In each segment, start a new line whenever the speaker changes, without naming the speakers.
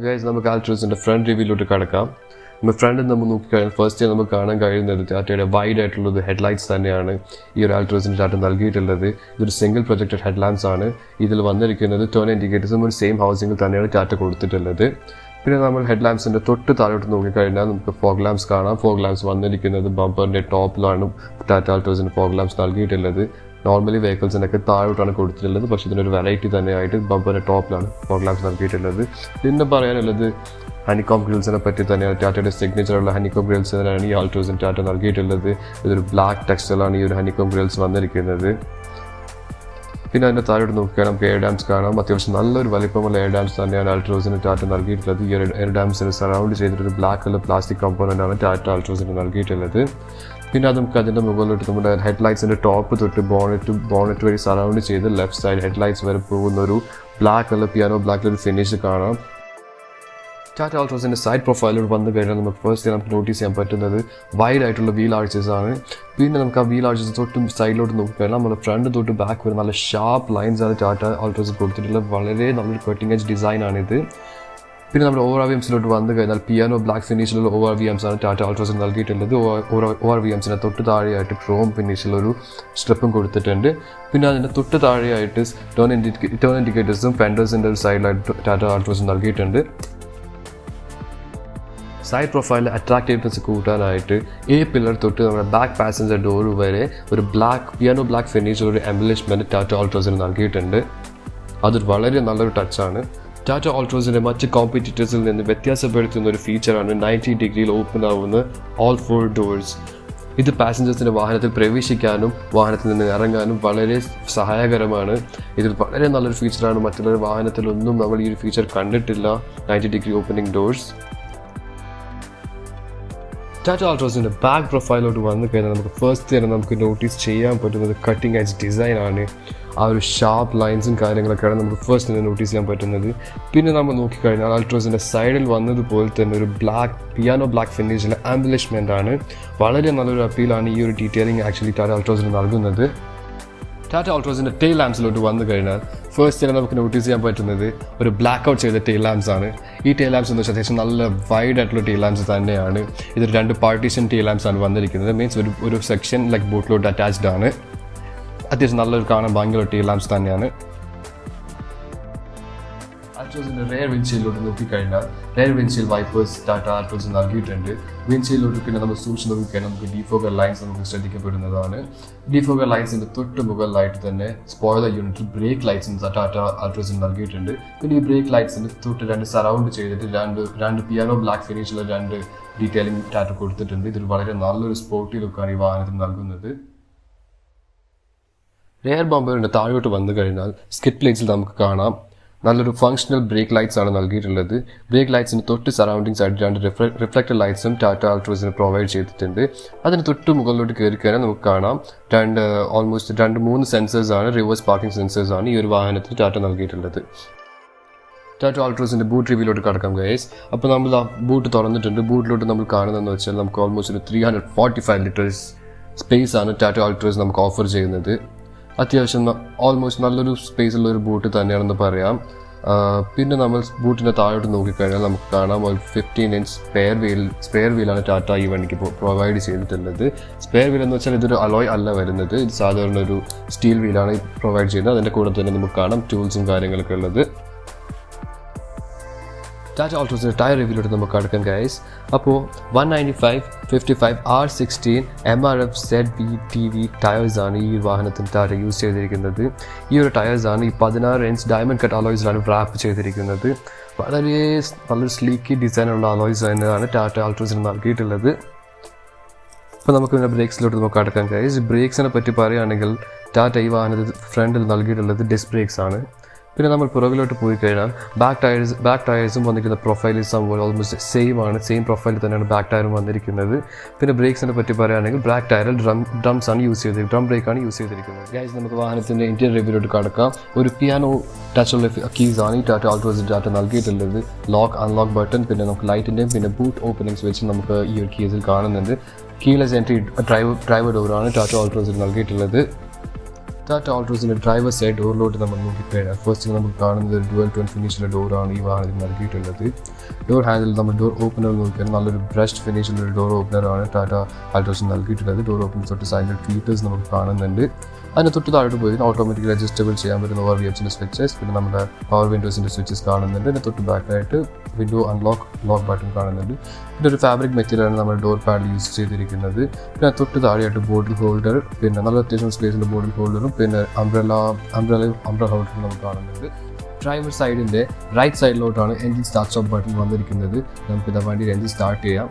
guys, we will ALTROZ front review. My friend in the first year, we have wide headlights. This ALTROZ Tata single projected headlamps. This is turn indicators same housing. Tata headlamps in the fog lamps. Fog lamps the bumper top Tata Altroz fog lamps. Normally vehicles in a car but a variety than bumper top fog lamps. In the honeycomb grills and a Tata signature honeycomb grills and ALTROZ and Tata with black textile on your honeycomb grills. പിന്നെ അതിൻ്റെ താഴോട്ട് നോക്കിയാൽ നമുക്ക് air dams കാണാം. അത്യാവശ്യം നല്ലൊരു വലിപ്പമുള്ള air dams തന്നെയാണ് ആൾട്രോസിന് ടാറ്റ നൽകിയിട്ടുള്ളത്. ഈ എയർ ഡാംസിന് സറൗണ്ട് ചെയ്തിട്ടൊരു ബ്ലാക്ക് കളർ പ്ലാസ്റ്റിക് കമ്പോണൻ്റാണ് ടാറ്റ ആൾട്രോസിന് നൽകിയിട്ടുള്ളത്. പിന്നെ അത് നമുക്ക് അതിൻ്റെ മുകളിലോട്ട് നമ്മുടെ ഹെഡ്ലൈറ്റ്സിൻ്റെ ടോപ്പ് തൊട്ട് ബോണറ്റ് വഴി സറൗണ്ട് ചെയ്ത് ലെഫ്റ്റ് സൈഡ് ഹെഡ്ലൈറ്റ്സ് വരെ പോകുന്ന ഒരു black colour piano black colour finish കാണാം. Tata Altroz side profile first notice wide wheel arches. Wheel arches side front to back sharp lines Tata Altroz cutting edge design. ORVMs piano black finish ORVMs Tata Altroz ORVMs chrome finish strip turn indicators fenders in the side Tata Altroz side profile attractiveness A pillar to back passenger door with a black piano black finish or embellishment Tata Altroz that's another touch. Tata Altroz is much competitors in the feature on a 90-degree open all four doors. This passengers in a Vahanat Previshikanum, Vahanat in the Aranganum, Valeris, Sahayagaramana. It is another feature on Matilla Vahanathalunum, normally feature Kanditilla, 90-degree opening doors. Tata Altroz in the back profile of the first thing we notice the cutting edge design on it. Our sharp lines and first notice Altroz in the side the black piano black finish embellishment on it. Another appeal on your detailing actually Tata Altroz in Tata Altroz in the tail lamps first thing we notice a blackout tail lamps on it. These tail lamps are wide tail lamps. These are partition tail lamps. That means a section like boatload attached on it. That is a tail lamps. Altroz in the rear windshield rear windshield wipers Tata Altroz windshield defogger lines defogger lines in the light spoiler unit brake lights in Tata Altroz brake lights in the surround piano black finish detailing Tata sporty look rear bumper in the skid plates functional brake lights are brake lights in the surroundings are reflector lights Tata Altroz provide and almost 3 sensors are reverse parking sensors on Tata Tata Altroz in the boot review guys. Upon boot boot load almost 345 liters space on Tata Altroz offer almost no space boot പിന്നെ നമ്മൾ ബൂട്ടിന്റെ താഴോട്ട് നോക്കിക്കഴിഞ്ഞാൽ നമുക്ക് കാണാം 15-inch spare വീലാണ് Tata ഈ വണ്ടിക്ക് provide ചെയ്തിട്ടുള്ളത്. Spare wheel എന്ന് വെച്ചാൽ ഇതൊരു അലോയ് അല്ല വരുന്നത്, ഇത് സാധാരണ ഒരു സ്റ്റീൽ വീലാണ് പ്രൊവൈഡ് ചെയ്യുന്നത്. അതിൻ്റെ കൂടെ തന്നെ നമുക്ക് കാണാം ടൂൾസും കാര്യങ്ങളൊക്കെ ഉള്ളത്. Tata Altroz tire review നമുക്ക് അടുക്കാം guys. അപ്പോൾ 195/55 R16 MRF ZV-TV ടയേഴ്സ് ആണ് ഈ വാഹനത്തിൽ ടാറ്റ യൂസ് ചെയ്തിരിക്കുന്നത്. ഈ ഒരു ടയേഴ്സ് ആണ് ഈ 16-inch ഡയമണ്ട് കട്ട് അലോയ്സിലാണ് റാപ്പ് ചെയ്തിരിക്കുന്നത്. വളരെ നല്ലൊരു സ്ലീക്കി ഡിസൈനുള്ള അലോയ്സ് തന്നെയാണ് ടാറ്റ ആൾട്രോസിന് നൽകിയിട്ടുള്ളത്. അപ്പോൾ നമുക്ക് ഇതിൻ്റെ ബ്രേക്സിലോട്ട് നമുക്ക് അടുക്കാം guys. ബ്രേക്സിനെ പറ്റി പറയുകയാണെങ്കിൽ ടാറ്റ ഈ വാഹനത്തിൽ ഫ്രണ്ടിൽ നൽകിയിട്ടുള്ളത് ഡിസ്ക് ബ്രേക്സ് ആണ്. പിന്നെ നമ്മൾ പുറകിലോട്ട് പോയി കഴിഞ്ഞാൽ ബാക്ക് ടയേഴ്സും വന്നിരിക്കുന്ന പ്രൊഫൈൽ ഓൾമോസ്റ്റ് സെയിം പ്രൊഫൈലിൽ തന്നെയാണ് ബാക്ക് ടയറും വന്നിരിക്കുന്നത്. പിന്നെ ബ്രേക്സിനെ പറ്റി പറയുകയാണെങ്കിൽ ബാക്ക് ടയറിൽ ഡ്രംസ് ആണ് യൂസ് ചെയ്തിരിക്കുന്നത്, ഡ്രം ബ്രേക്കാണ് യൂസ് ചെയ്തിരിക്കുന്നത്. ഗൈസ് നമുക്ക് വാഹനത്തിൻ്റെ ഇന്റീരിയർ റിവ്യൂലോട്ട് കടക്കാം. ഒരു പിയാനോ ടച്ചുള്ള കീസ് ആണ് ഈ ടാറ്റ ആൾട്രോസ് ടാറ്റ നൽകിയിട്ടുള്ളത്. ലോക്ക് അൺലോക്ക് ബട്ടൺ, പിന്നെ നമുക്ക് ലൈറ്റിൻ്റെയും പിന്നെ ബൂട്ട് ഓപ്പണിങ്സ് വെച്ച് നമുക്ക് ഈ ഒരു കീസിൽ കാണുന്നുണ്ട്. കീലെസ് എൻട്രി ഡ്രൈവർ ഡോറാണ് ടാറ്റ ആൾട്രോസിൽ നൽകിയിട്ടുള്ളത്. Tata Altroz's driver side door load നമ്മൾ നോക്കിക്കഴിഞ്ഞാൽ ഫസ്റ്റ് നമുക്ക് കാണുന്നത് ഡുവൽ ടോൺ ഫിനിഷിലെ ഡോറാണ് ഈ വാഹനത്തിൽ നൽകിയിട്ടുള്ളത്. ഡോർ ഹാൻഡിൽ നമ്മൾ ഡോർ ഓപ്പണർ നോക്കിയാൽ നല്ലൊരു ബ്രഷ്ഡ് ഫിനിഷിലുള്ള ഡോർ ഓപ്പണറാണ് ടാറ്റ ആൾട്രോസിന് നൽകിയിട്ടുള്ളത്. ഡോർ ഓപ്പണർ തൊട്ട് സൈഡിൽ ട്വീറ്റേഴ്സ് നമുക്ക് കാണുന്നുണ്ട്. അതിന് തൊട്ട് താഴോട്ട് പോയി ഓട്ടോമാറ്റിക്കലി അഡ്ജസ്റ്റബിൾ ചെയ്യാൻ പറ്റുന്ന ORVHൻ്റെ സ്വിച്ചസ്, പിന്നെ നമ്മുടെ പവർ വിൻഡോസിൻ്റെ സ്വിച്ചസ് കാണുന്നുണ്ട്. അതിന് തൊട്ട് ബാക്കായിട്ട് വിൻഡോ അൺലോക്ക് ലോക്ക് ബട്ടൺ കാണുന്നുണ്ട്. പിന്നെ ഒരു ഫാബ്രിക് മെറ്റീരിയലാണ് നമ്മൾ ഡോർ പാഡ് യൂസ് ചെയ്തിരിക്കുന്നത്. പിന്നെ തൊട്ട് താഴെയായിട്ട് ബോട്ടിൽ ഹോൾഡർ, പിന്നെ നല്ല അത്യാവശ്യം സ്പേസിൻ്റെ ബോട്ടിൽ ഹോൾഡറും പിന്നെ അംബ്രല ഹോൾഡറും നമുക്ക് കാണുന്നുണ്ട്. ഡ്രൈവർ സൈഡിൻ്റെ റൈറ്റ് സൈഡിലോട്ടാണ് എൻജിൻ സ്റ്റാർട്ട് സ്റ്റോപ്പ് ബട്ടൺ വന്നിരിക്കുന്നത്. നമുക്കിത് വണ്ടി എൻജിൻ സ്റ്റാർട്ട് ചെയ്യാം.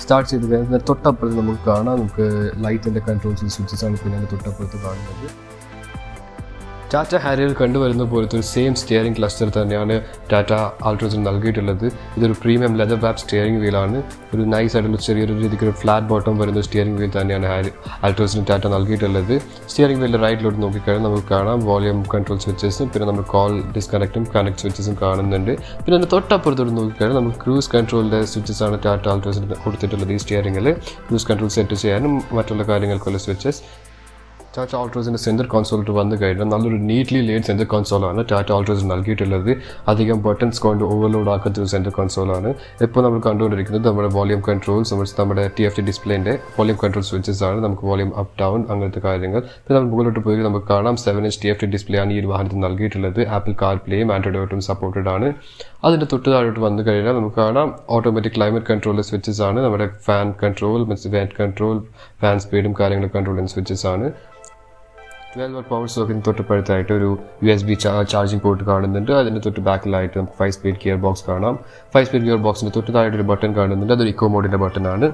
സ്റ്റാർട്ട് ചെയ്ത് കഴിഞ്ഞാൽ തൊട്ടപ്പുറത്ത് നമുക്ക് കാണാം, നമുക്ക് ലൈറ്റിൻ്റെ കൺട്രോൾസ് സ്വിച്ചസ് ആണ് പിന്നെ തൊട്ടപ്പുറത്ത് കാണുന്നത്. ടാറ്റ ഹാരിയർ കണ്ടുവരുന്ന പോലത്തെ ഒരു സെയിം സ്റ്റിയറിംഗ് ക്ലസ്റ്റർ തന്നെയാണ് ടാറ്റ ആൾട്രോസിന് നൽകിയിട്ടുള്ളത്. ഇതൊരു പ്രീമിയം ലെതർ വാപ്പ് സ്റ്റിയറിംഗ് വീലാണ്. ഒരു നൈസ് ആയിട്ടുള്ള ചെറിയൊരു രീതിക്ക് ഒരു ഫ്ലാറ്റ് ബോട്ടം വരുന്ന സ്റ്റിയറിംഗ് വീൽ തന്നെയാണ് ആൾട്രോസിന് ടാറ്റ നൽകിയിട്ടുള്ളത്. സ്റ്റിയറിംഗ് വീലിൻ്റെ റൈറ്റിലോട്ട് നോക്കിക്കഴിഞ്ഞാൽ നമുക്ക് കാണാം വോളിയം കൺട്രോൾ സ്വിച്ചസും പിന്നെ നമ്മൾ കോൾ ഡിസ്കണക്റ്റും കണക്ട് സ്വിച്ചസും കാണുന്നുണ്ട്. പിന്നെ അതിൻ്റെ തൊട്ടപ്പുറത്തോട്ട് നോക്കിക്കഴിഞ്ഞാൽ നമുക്ക് ക്രൂസ് കൺട്രോളിൻ്റെ സ്വിച്ചസാണ് ടാറ്റ ആൾട്രോസിന് കൊടുത്തിട്ടുള്ളത്. ഈ സ്റ്റിയറിംഗിൽ ക്രൂസ് കൺട്രോൾ സെറ്റ് ചെയ്യാനും മറ്റുള്ള കാര്യങ്ങൾക്കുള്ള സ്വിച്ചസ്. ടാറ്റ ആൾട്രോസിൻ്റെ സെൻറ്റർ കൺസോളിട്ട് വന്നു കഴിഞ്ഞാൽ നല്ലൊരു നീറ്റ്ലി ലേഡ് സെൻറ്റർ കൺസോളാണ് ടാറ്റ ആൾട്രോസിന് നൽകിയിട്ടുള്ളത്. അധികം ബട്ടൺസ് കൊണ്ട് ഓവർലോഡ് ആക്കാത്ത ഒരു സെൻറ്റർ കൺസോളാണ്. ഇപ്പോൾ നമ്മൾ കണ്ടുകൊണ്ടിരിക്കുന്നത് നമ്മുടെ വോളിയം കൺട്രോൾസ്, നമ്മുടെ TFT ഡിസ്പ്ലേൻ്റെ വോളിയം കൺട്രോൾ സ്വിച്ചസ് ആണ്. നമുക്ക് വോളിയം അപ്പ് ഡൗൺ അങ്ങനത്തെ കാര്യങ്ങൾ. പിന്നെ നമ്മൾ മുകളിലോട്ട് പോയി നമുക്ക് കാണാം 7-inch TFT ഡിസ്പ്ലേ ആണ് ഈ ഒരു വാഹനത്തിൽ നൽകിയിട്ടുള്ളത്. ആപ്പിൾ കാർപ്ലേയും ആൻഡ്രോയിഡ് ഓട്ടോയും സപ്പോർട്ടഡ് ആണ്. അതിൻ്റെ തൊട്ട് താഴോട്ട് വന്നു കഴിഞ്ഞാൽ നമുക്ക് കാണാം ഓട്ടോമാറ്റിക് ക്ലൈമറ്റ് കൺട്രോൾ സ്വിച്ചസ് ആണ്. നമ്മുടെ fan control, went control, fan സ്പീഡും കാര്യങ്ങളും കൺട്രോൾ ചെയ്യുന്ന സ്വിച്ചസ് ആണ്. 12 watt പവർ സോക്കറ്റിന് തൊട്ടപ്പുറത്തായിട്ട് ഒരു USB ചാർജിംഗ് പോർട്ട് കാണുന്നുണ്ട്. അതിൻ്റെ തൊട്ട് ബാക്കിലായിട്ട് നമുക്ക് 5-speed ഗിയർ ബോക്സ് കാണാം. 5-speed ഗിയർ ബോക്സിൻ്റെ തൊട്ട് താഴെ ഒരു ബട്ടൺ കാണുന്നുണ്ട്. അതൊരു ഇക്കോ മോഡിൻ്റെ ബട്ടണാണ്.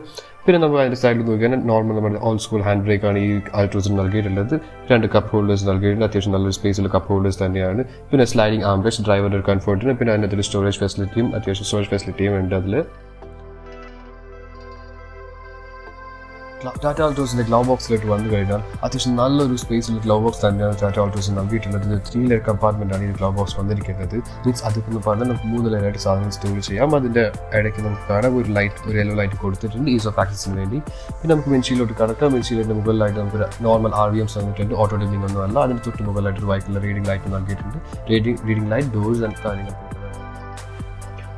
പിന്നെ നമ്മൾ അതിൻ്റെ സൈഡിൽ നോക്കിയാൽ നോർമൽ നമ്മുടെ ഓൾഡ് സ്കൂൾ ഹാൻഡ് ബ്രേക്ക് ആണ് ഈ ആൾട്രോസിന് നൽകിയിട്ടുള്ളത്. 2 കപ്പ് ഹോൾഡേഴ്സ് നൽകിയിട്ടുണ്ട്. അത്യാവശ്യം നല്ലൊരു സ്പേസിൽ കപ്പ് ഹോൾഡേഴ്സ് തന്നെയാണ്. പിന്നെ സ്ലൈഡിംഗ് ആംബ്രഷ് ഡ്രൈവറുടെ ഒരു കംഫർട്ടിന്, പിന്നെ അതിനകത്തൊരു സ്റ്റോറേജ് ഫെസിലിറ്റിയും അത്യാവശ്യം സ്റ്റോറേജ് ഫെസിലിറ്റിയും ഉണ്ട് അതിൽ. ടാറ്റ ആൾട്രോസിൻ്റെ ഗ്ലൗ ബോക്സിലോട്ട് വന്നു കഴിഞ്ഞാൽ അത്യാവശ്യം നല്ലൊരു സ്പേസിൽ ഗ്ലൗ ബോക്സ് തന്നെയാണ് ടാറ്റ ആൾട്രോസിന് നൽകിയിട്ടുള്ളത്. 3 ലെയർ കമ്പാർട്ട്മെൻറ്റാണ് ഈ ഗ്ലൗ ബോക്സ് വന്നിരിക്കുന്നത്. മീൻസ് അതൊക്കെ പറഞ്ഞാൽ നമുക്ക് 3 ലെയറായിട്ട് സാധനങ്ങൾ സ്റ്റോർ ചെയ്യാം. അതിൻ്റെ ഇടയ്ക്ക് നമുക്ക് കാണാം ഒരു യെല്ലോ ലൈറ്റ് കൊടുത്തിട്ടുണ്ട് ഈസ് ഓഫ് ആക്സസിന് വേണ്ടി. പിന്നെ നമുക്ക് വിൻഷീൽഡിലോട്ട് കടക്കാം. വിൻഷീൽഡിൻ്റെ മുകളിലായിട്ട് നമുക്ക് നോർമൽ RVMs വന്നിട്ടുണ്ട്. ഓട്ടോ ഡിമ്മിംഗ് ഒന്നും അല്ല. അതിന് തൊട്ട് മുകളിലായിട്ട് ഒരു വൈറ്റ് കളർ റീഡിംഗ് ലൈറ്റ് നൽകിയിട്ടുണ്ട്. റീഡിംഗ് ലൈറ്റ്, ഡോർസ് ആൻഡ് കാര്യങ്ങൾ.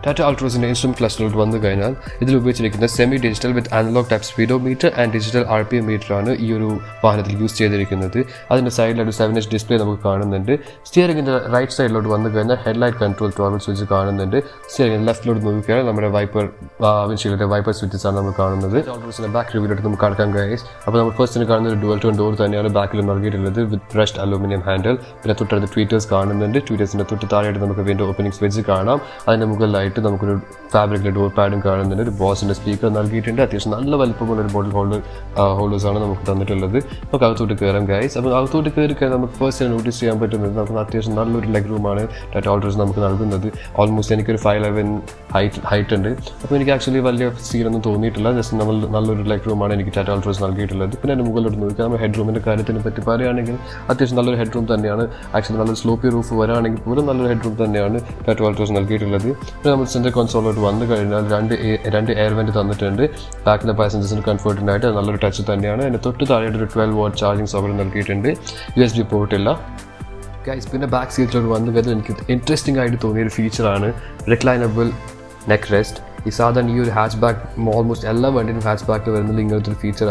ടാറ്റ ആൾട്രോസിൻ്റെ ഇൻസ്ട്രുമെന്റ് ക്ലസ്റ്ററിലോട്ട് വന്നു കഴിഞ്ഞാൽ ഇതിൽ ഉപയോഗിച്ചിരിക്കുന്ന semi digital with analogue type speedometer and digital RPM meter ആണ് ഈ ഒരു വാഹനത്തിൽ യൂസ് ചെയ്തിരിക്കുന്നത്. അതിൻ്റെ സൈഡിലൊരു 7-inch ഡിസ്പ്ലേ നമുക്ക് കാണുന്നുണ്ട്. സ്റ്റിയറിംഗിൻ്റെ റൈറ്റ് സൈഡിലോട്ട് വന്നു കഴിഞ്ഞാൽ ഹെഡ്ലൈറ്റ് കൺട്രോൾ ടോഗിൾ സ്വിച്ച് കാണുന്നുണ്ട്. സ്റ്റിയറിംഗിൻ്റെ ലെഫ്റ്റിലോട്ട് നോക്കിക്കഴിഞ്ഞാൽ നമ്മുടെ വിൻഷീൽഡിൻ്റെ വൈപ്പർ സ്വിച്ചസ് ആണ് നമ്മൾ കാണുന്നത്. ആൾട്രോസിൻ്റെ ബാക്ക് റിവ്യൂലോട്ട് നമുക്ക് കടക്കാൻ കഴിയും. അപ്പോൾ നമ്മൾ ഫസ്റ്റിന് കാണുന്ന ഒരു ഡുവൽ ടോൺ ഡോർ തന്നെയാണ് ബാക്കിൽ നൽകിയിട്ടുള്ളത് വിത്ത് ബ്രഷ്ഡ് അലൂമിനിയം ഹാൻഡിൽ. പിന്നെ തൊട്ടടുത്ത് ട്വീറ്റേഴ്സ് കാണുന്നുണ്ട്. ട്വീറ്റേഴ്സിൻ്റെ തൊട്ട് താഴെയായിട്ട് നമുക്ക് വിൻഡോ ഓപ്പണിംഗ് സ്വിച്ച് കാണാം. അതിൻ്റെ മുകളിലായിട്ട് നമുക്കൊരു ഫാബ്രിക്കിലെ ഡോർ പാഡും കാണുന്നുണ്ട്. ഒരു ബോസിൻ്റെ സ്പീക്കർ നൽകിയിട്ടുണ്ട്. അത്യാവശ്യം നല്ല വലുപ്പമുള്ള ഒരു ബോട്ടിൽ ഹോൾഡേഴ്സാണ് നമുക്ക് തന്നിട്ടുള്ളത്. നമുക്ക് അകത്തോട്ട് കയറാം ഗൈസ്. അപ്പോൾ അകത്തോട്ട് കയറി കഴിഞ്ഞാൽ നമുക്ക് ഫസ്റ്റ് നോട്ടീസ് ചെയ്യാൻ പറ്റുന്നത് നമുക്ക് അത്യാവശ്യം നല്ലൊരു ലെഗ് റൂമാണ് ടാറ്റ ആൾട്രോസ് നമുക്ക് നൽകുന്നത്. ഓൾമോസ്റ്റ് എനിക്കൊരു 5'11" ഹൈറ്റ് ഉണ്ട്. അപ്പോൾ എനിക്ക് ആക്ച്വലി വലിയ സീനൊന്നും തോന്നിയിട്ടില്ല. ജസ്റ്റ് നല്ലൊരു ലെഗ് റൂമാണ് എനിക്ക് ടാറ്റ ആൾട്രോസ് നൽകിയിട്ടുള്ളത്. പിന്നെ എൻ്റെ മുകളിലോട്ട് നോക്കിയാൽ നമ്മൾ ഹെഡ് റൂമിൻ്റെ കാര്യത്തിനെ പറ്റി പറയുകയാണെങ്കിൽ അത്യാവശ്യം നല്ലൊരു ഹെഡ് റൂം തന്നെയാണ്. ആക്ച്വലി നല്ലൊരു സ്ലോപ്പി റൂഫ് വരാണെങ്കിൽ പോലും നല്ലൊരു ഹെഡ് റൂം തന്നെയാണ് ടാറ്റ ആൾട്രോസ് നൽകിയിട്ടുള്ളത്. പിന്നെ നമ്മൾ സെൻറ്റർ കൺസോളിലോട്ട് വന്നു കഴിഞ്ഞാൽ രണ്ട് എയർ വെന്റ് തന്നിട്ടുണ്ട്. ബാക്കിലെ പാസഞ്ചേഴ്സിന് കംഫർട്ടിനായിട്ട് നല്ലൊരു ടച്ച് തന്നെയാണ്. അതിൻ്റെ തൊട്ട് താഴെയായിട്ട് ഒരു 12 watt ചാർജിങ് സൗകര്യം നൽകിയിട്ടുണ്ട്. USB പോർട്ടില്ല ഗൈസ്. പിന്നെ ബാക്ക് സീറ്റിലോട്ട് വന്നു കഴിഞ്ഞാൽ എനിക്ക് ഇൻട്രസ്റ്റിംഗ് ആയിട്ട് തോന്നിയൊരു ഫീച്ചറാണ് റിക്ലൈനബിൾ നെക്ക് റെസ്റ്റ്. ഈ സാധാരണ ഈ ഒരു ഹാച്ച്ബാക്ക് ഓൾമോസ്റ്റ് എല്ലാ വണ്ടിയും ഹാച്ച്ബാക്കിൽ വരുന്നത് ഇങ്ങനത്തെ ഒരു ഫീച്ചർ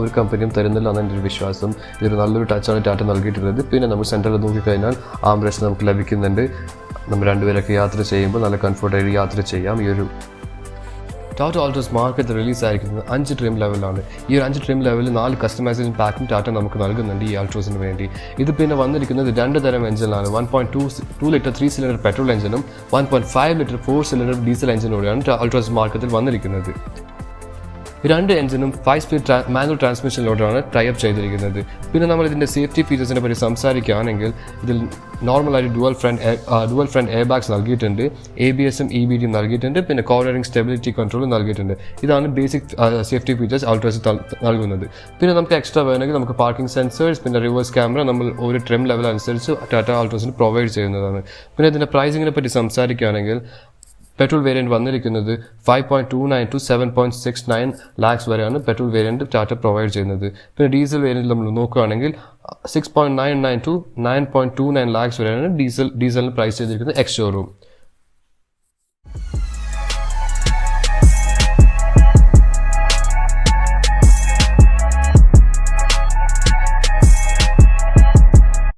ഒരു കമ്പനിയും തരുന്നില്ല എന്നാണ് എൻ്റെ ഒരു വിശ്വാസം. ഇതൊരു നല്ലൊരു ടച്ചാണ് ടാറ്റ നൽകിയിട്ടുള്ളത്. പിന്നെ നമ്മൾ സെൻറ്ററിൽ നോക്കിക്കഴിഞ്ഞാൽ ആം റെസ്റ്റ് നമുക്ക് ലഭിക്കുന്നുണ്ട്. നമ്മൾ രണ്ടുപേരൊക്കെ യാത്ര ചെയ്യുമ്പോൾ നല്ല കംഫർട്ടായിട്ട് യാത്ര ചെയ്യാം. ഈ ഒരു ടാറ്റ ആൾട്രോസ് മാർക്കറ്റ് റിലീസ് ആയിരിക്കുന്നത് 5 ട്രിം ലെവലാണ്. ഈ ഒരു 5 ട്രിം ലെവലിൽ 4 കസ്റ്റമൈസേഷൻ പാക്കും ടാറ്റ നമുക്ക് നൽകുന്നുണ്ട് ഈ ആൾട്രോസിന് വേണ്ടി. ഇത് പിന്നെ വന്നിരിക്കുന്നത് 2 തരം എഞ്ചിനാണ്. 1.2 ലിറ്റർ 3 സിലിണ്ടർ പെട്രോൾ എഞ്ചിനും 1.5 ലിറ്റർ 4 സിലിണ്ടർ ഡീസൽ എഞ്ചിനോടെയാണ് ആൾട്രോസ് മാർക്കറ്റിൽ വന്നിരിക്കുന്നത്. 2 എഞ്ചിനും 5-speed മാനുവൽ ട്രാൻസ്മിഷനിലോട്ടാണ് ടൈപ്പ് ചെയ്തിരിക്കുന്നത്. പിന്നെ നമ്മൾ ഇതിൻ്റെ സേഫ്റ്റി ഫീച്ചേഴ്സിനെ പറ്റി സംസാരിക്കുകയാണെങ്കിൽ ഇതിൽ നോർമലായിട്ട് ഡുവൽ ഫ്രണ്ട് എയർ ബാഗ്സ് നൽകിയിട്ടുണ്ട്. ABSും EBDയും നൽകിയിട്ടുണ്ട്. പിന്നെ കോർണറിംഗ് സ്റ്റെബിലിറ്റി കൺട്രോളും നൽകിയിട്ടുണ്ട്. ഇതാണ് ബേസിക് സേഫ്റ്റി ഫീച്ചേഴ്സ് ആൾട്രോസ് നൽകുന്നത്. പിന്നെ നമുക്ക് എക്സ്ട്രാ വേണമെങ്കിൽ നമുക്ക് പാർക്കിംഗ് സെൻസേഴ്സ് പിന്നെ റിവേഴ്സ് ക്യാമറ നമ്മൾ ഒരു ട്രിം ലെവൽ അനുസരിച്ച് ടാറ്റ ആൾട്രോസിന് പ്രൊവൈഡ് ചെയ്യുന്നതാണ്. പിന്നെ ഇതിൻ്റെ പ്രൈസിങ്ങിനെ പറ്റി സംസാരിക്കുകയാണെങ്കിൽ പെട്രോൾ വേരിയൻറ്റ് വന്നിരിക്കുന്നത് 5.29 to 7.69 lakhs വരെയാണ് പെട്രോൾ വേരിയൻറ്റ് ടാറ്റ പ്രൊവൈഡ് ചെയ്യുന്നത്. പിന്നെ ഡീസൽ വേരിയൻറ്റ് നമ്മൾ നോക്കുകയാണെങ്കിൽ 6.99 to 9.29 lakhs വരെയാണ് ഡീസലിന് പ്രൈസ് ചെയ്തിരിക്കുന്നത് എക്സ് ഷോറൂം.